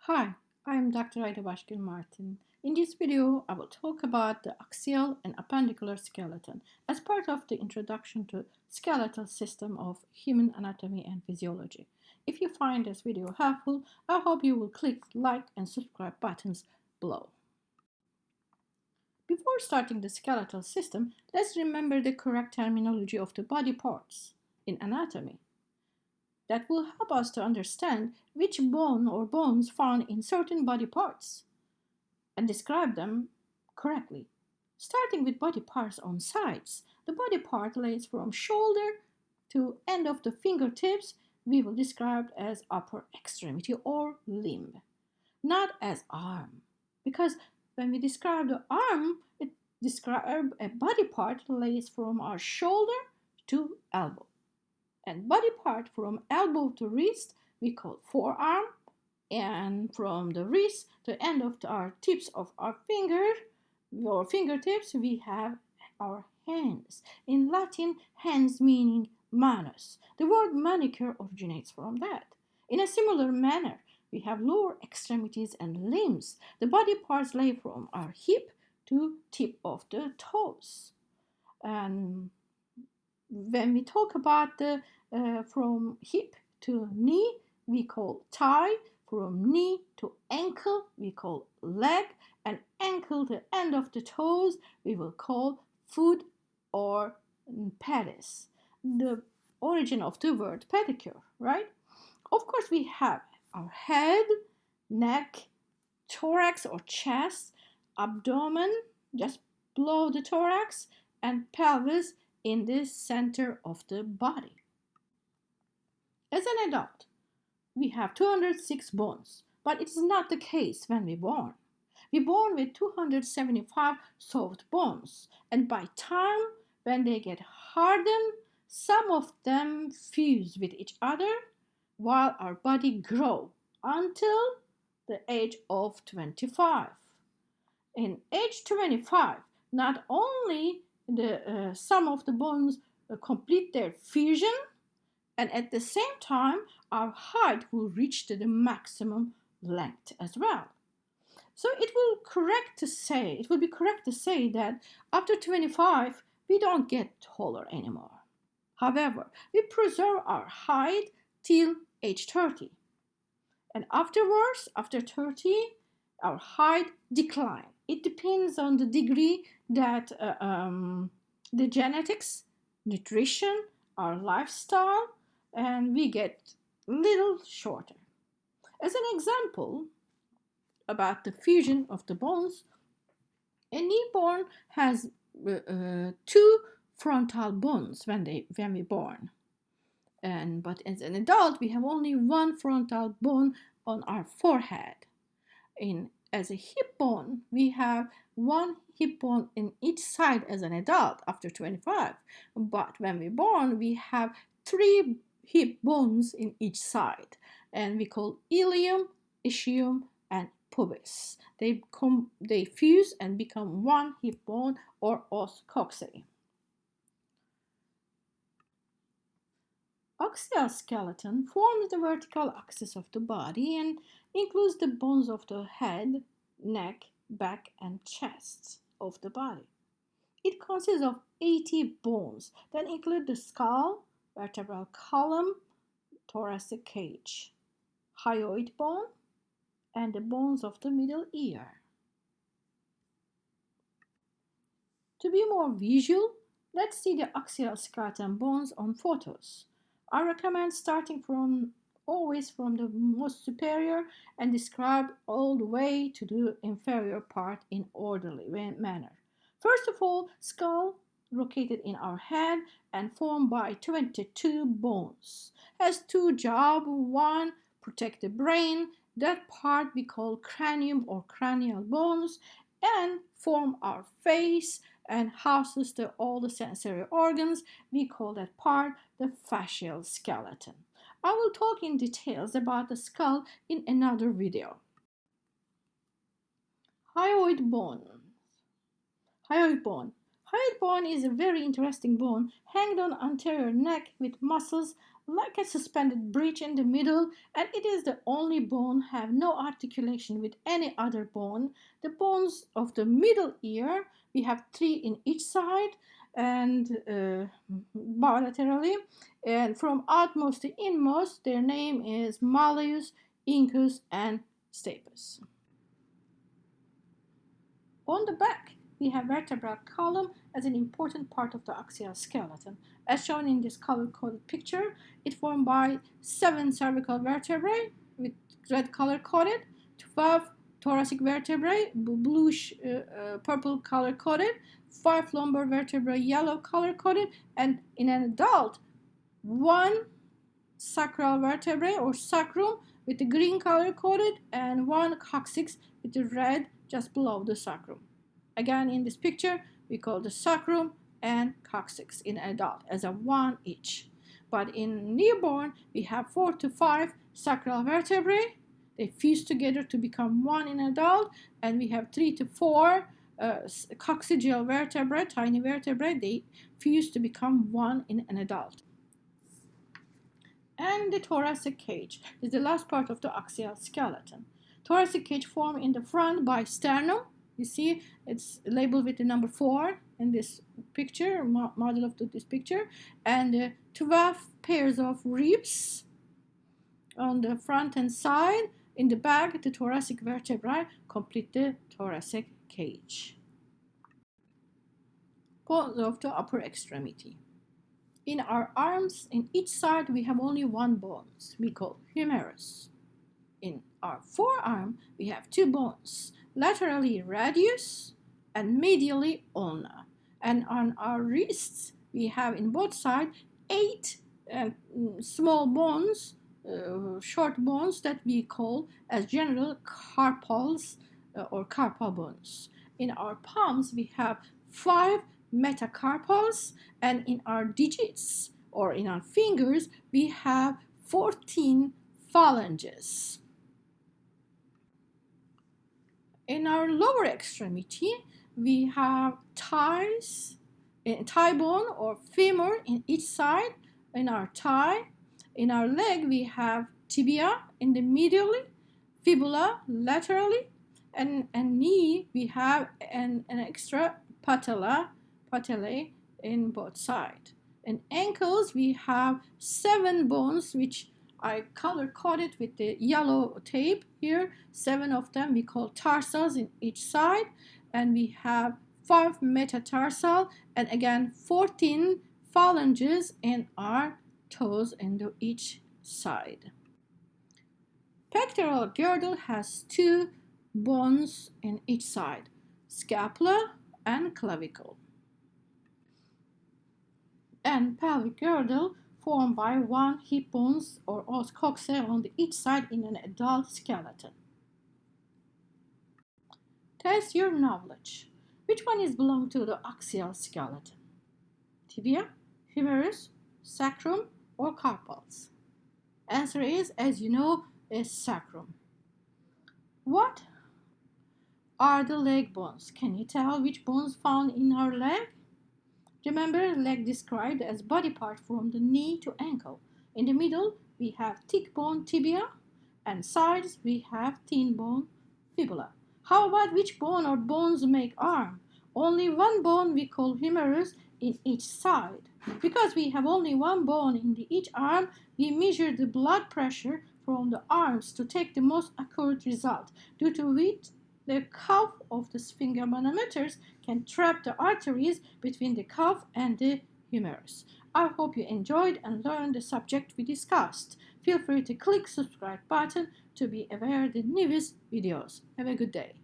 Hi, I'm Dr. Aida Başkan Martin. In this video, I will talk about the axial and appendicular skeleton as part of the introduction to skeletal system of human anatomy and physiology. If you find this video helpful, I hope you will click like and subscribe buttons below. Before starting the skeletal system, let's remember the correct terminology of the body parts in anatomy. That will help us to understand which bone or bones found in certain body parts and describe them correctly. Starting with body parts on sides, the body part lays from shoulder to end of the fingertips we will describe as upper extremity or limb, not as arm. Because when we describe the arm, it describes a body part lays from our shoulder to elbow. And body part from elbow to wrist we call forearm, and from the wrist to end of our tips of our fingertips we have our hands. In Latin, hands meaning manus. The word manicure originates from that. In a similar manner, we have lower extremities and limbs. The body parts lay from our hip to tip of the toes. And when we talk about the from hip to knee, we call thigh. From knee to ankle, we call leg. And ankle to end of the toes, we will call foot or pedis. The origin of the word pedicure, right? Of course, we have our head, neck, thorax or chest, abdomen just below the thorax, and pelvis in the center of the body. As an adult, we have 206 bones, but it is not the case when we're born. We're born with 275 soft bones, and by time when they get hardened, some of them fuse with each other while our body grows until the age of 25. In age 25, not only some of the bones complete their fusion, and at the same time our height will reach to the maximum length as well. So it will be correct to say that after 25 we don't get taller anymore. However, we preserve our height till age 30, and afterwards, after 30, our height decline. It depends on the degree that the genetics, nutrition, our lifestyle, and we get little shorter. As an example about the fusion of the bones, a newborn has two frontal bones when we're born, but as an adult we have only one frontal bone on our forehead. As a hip bone, we have one hip bone in each side as an adult after 25, but when we're born we have three hip bones in each side, and we call ilium, ischium, and pubis. They fuse and become one hip bone or os coxae. Axial skeleton forms the vertical axis of the body and includes the bones of the head, neck, back, and chest of the body. It consists of 80 bones that include the skull, vertebral column, thoracic cage, hyoid bone, and the bones of the middle ear. To be more visual, let's see the axial skeleton bones on photos. I recommend starting always from the most superior and describe all the way to the inferior part in orderly manner. First of all, skull, located in our head and formed by 22 bones, has two jobs. One, protect the brain. That part we call cranium or cranial bones, and form our face and houses all the sensory organs. We call that part the facial skeleton. I will talk in details about the skull in another video. Hyoid bone. Hyoid bone is a very interesting bone hanging on anterior neck with muscles like a suspended bridge in the middle, and it is the only bone have no articulation with any other bone. The bones of the middle ear, we have three in each side and bilaterally, and from outmost to inmost, their name is malleus, incus, and stapes. On the back, we have vertebral column as an important part of the axial skeleton. As shown in this color-coded picture, it formed by 7 cervical vertebrae with red color-coded, 12 thoracic vertebrae, bluish purple color-coded, 5 lumbar vertebrae, yellow color-coded, and in an adult, 1 sacral vertebrae or sacrum with the green color-coded and 1 coccyx with the red just below the sacrum. Again, in this picture, we call the sacrum and coccyx in adult as a 1 each. But in newborn, we have 4 to 5 sacral vertebrae. They fuse together to become 1 in adult, and we have 3 to 4 coccygeal vertebrae, tiny vertebrae. They fuse to become 1 in an adult. And the thoracic cage is the last part of the axial skeleton. Thoracic cage formed in the front by sternum. You see, it's labeled with the number 4 in this picture, model of this picture, and 12 pairs of ribs on the front and side. In the back, the thoracic vertebrae complete the thoracic cage. Bones of the upper extremity. In our arms, in each side, we have only 1 bone. We call humerus. In our forearm, we have 2 bones, laterally radius and medially ulna. And on our wrists, we have in both sides 8 small bones, short bones that we call as general carpals or carpal bones. In our palms, we have 5 metacarpals, and in our digits or in our fingers, we have 14 phalanges. In our lower extremity, we have thighs, thigh bone or femur in each side. In our thigh, in our leg, we have tibia in the medially, fibula laterally, and knee, we have an extra patellae in both sides. In ankles, we have 7 bones, which I color-coded with the yellow tape here. 7 of them we call tarsals in each side, and we have 5 metatarsal, and again 14 phalanges in our toes into each side. Pectoral girdle has 2 bones in each side, scapula and clavicle. And pelvic girdle formed by 1 hip bones or os coxae on each side in an adult skeleton. Test your knowledge. Which one is belong to the axial skeleton? Tibia, humerus, sacrum, or carpals? Answer is, as you know, is sacrum. What are the leg bones? Can you tell which bones found in our leg? Remember, leg described as body part from the knee to ankle. In the middle, we have thick bone tibia, and sides we have thin bone fibula. How about which bone or bones make arm? Only 1 bone we call humerus in each side. Because we have only 1 bone in each arm, we measure the blood pressure from the arms to take the most accurate result, due to which the cuff of the sphygmomanometers can trap the arteries between the cuff and the humerus. I hope you enjoyed and learned the subject we discussed. Feel free to click subscribe button to be aware of the newest videos. Have a good day.